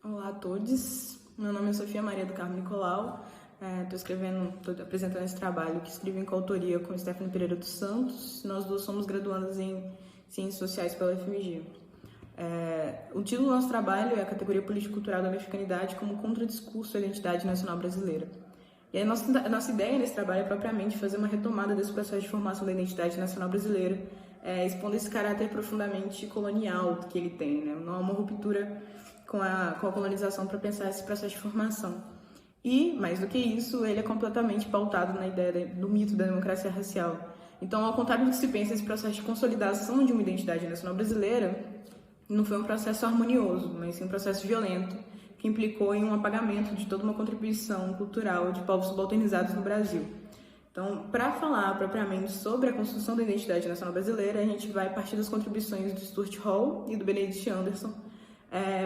Olá a todos, meu nome é Sofia Maria do Carmo Nicolau, estou apresentando esse trabalho que escrevi em coautoria com Stephanie Pereira dos Santos. Nós duas somos graduandas em Ciências Sociais pela UFMG. O título do nosso trabalho é a Categoria Político-Cultural da Mexicanidade como Contradiscurso à Identidade Nacional Brasileira. E a nossa ideia nesse trabalho é propriamente fazer uma retomada desse processo de formação da identidade nacional brasileira, expondo esse caráter profundamente colonial que ele tem, né? Não há uma ruptura com a colonização para pensar esse processo de formação. E, mais do que isso, ele é completamente pautado na ideia do mito da democracia racial. Então, ao contrário do que se pensa, esse processo de consolidação de uma identidade nacional brasileira não foi um processo harmonioso, mas sim um processo violento, que implicou em um apagamento de toda uma contribuição cultural de povos subalternizados no Brasil. Então, para falar propriamente sobre a construção da identidade nacional brasileira, a gente vai partir das contribuições do Stuart Hall e do Benedict Anderson,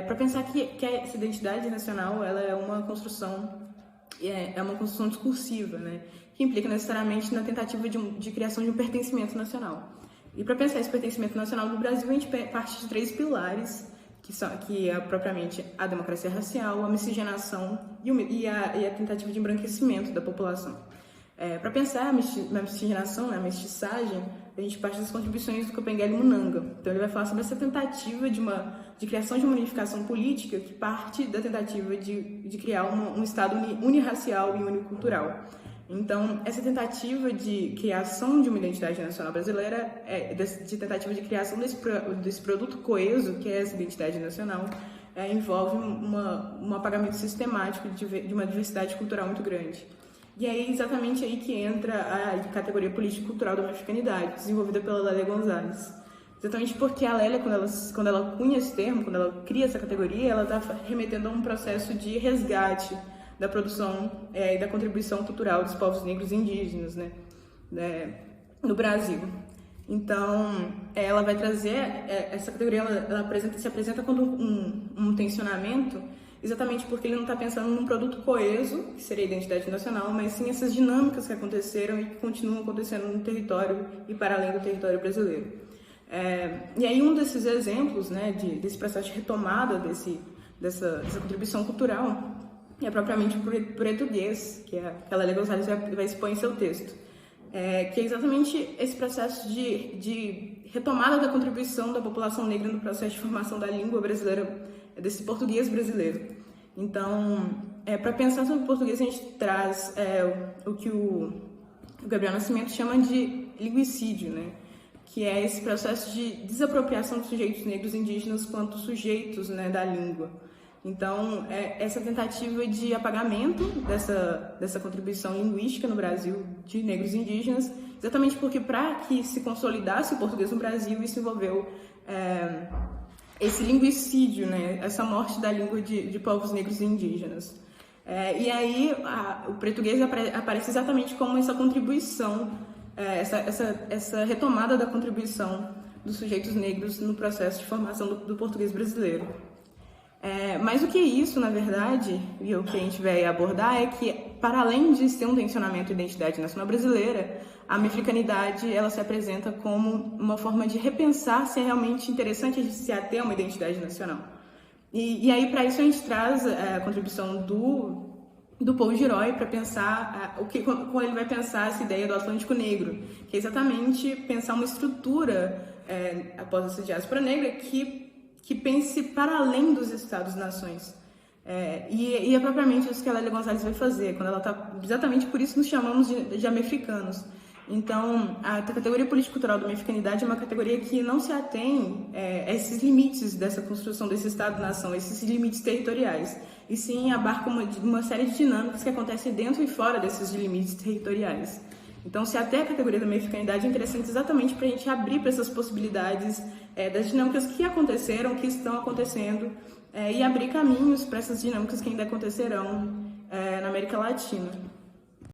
para pensar que essa identidade nacional ela é uma construção discursiva, né, que implica necessariamente na tentativa de criação de um pertencimento nacional. E para pensar esse pertencimento nacional no Brasil, a gente parte de três pilares, que é propriamente a democracia racial, a miscigenação e a tentativa de embranquecimento da população. Para pensar a miscigenação, a mestiçagem, a gente parte das contribuições do Kapenguele Munanga. Então ele vai falar sobre essa tentativa de criação de uma unificação política que parte da tentativa de criar um Estado unirracial e unicultural. Então, essa tentativa de criação de uma identidade nacional brasileira, de tentativa de criação desse produto coeso, que é essa identidade nacional, envolve um apagamento sistemático de uma diversidade cultural muito grande. E é exatamente aí que entra a categoria político-cultural da mexicanidade, desenvolvida pela Lélia Gonzalez. Exatamente porque a Lélia, quando ela cunha esse termo, quando ela cria essa categoria, ela está remetendo a um processo de resgate da produção e da contribuição cultural dos povos negros e indígenas, né, no Brasil. Então, ela vai trazer essa categoria, se apresenta como um tensionamento, exatamente porque ele não está pensando num produto coeso, que seria a identidade nacional, mas sim essas dinâmicas que aconteceram e que continuam acontecendo no território e para além do território brasileiro. E aí um desses exemplos, né, desse processo de retomada dessa contribuição cultural é propriamente o português, que a Lélia Gonzalez vai expor em seu texto, que é exatamente esse processo de retomada da contribuição da população negra no processo de formação da língua brasileira, desse português brasileiro. Então, para pensar sobre o português, a gente traz o que o Gabriel Nascimento chama de linguicídio, né? Que é esse processo de desapropriação dos sujeitos negros e indígenas quanto sujeitos, né, da língua. Então, essa tentativa de apagamento dessa contribuição linguística no Brasil de negros e indígenas, exatamente porque para que se consolidasse o português no Brasil, isso envolveu esse linguicídio, né, essa morte da língua de povos negros e indígenas. E aí o português aparece exatamente como essa contribuição, essa retomada da contribuição dos sujeitos negros no processo de formação do português brasileiro. Mas o que é isso, na verdade, e o que a gente vai abordar é que, para além de ser um tensionamento de identidade nacional brasileira, a mexicanidade ela se apresenta como uma forma de repensar se é realmente interessante se ater a uma identidade nacional. E aí, para isso, a gente traz a contribuição do Paul Gilroy para pensar como ele vai pensar essa ideia do Atlântico Negro, que é exatamente pensar uma estrutura após essa diáspora negra que pense para além dos Estados-nações. E é propriamente isso que a Lélia Gonzalez vai fazer, quando ela está... Exatamente por isso nos chamamos de americanos. Então, a categoria político-cultural da mexicanidade é uma categoria que não se atém a esses limites dessa construção desse Estado-nação, esses limites territoriais, e sim abarca uma série de dinâmicas que acontecem dentro e fora desses limites territoriais. Então, se até a categoria da mexicanidade é interessante exatamente para a gente abrir para essas possibilidades das dinâmicas que aconteceram, que estão acontecendo, e abrir caminhos para essas dinâmicas que ainda acontecerão na América Latina.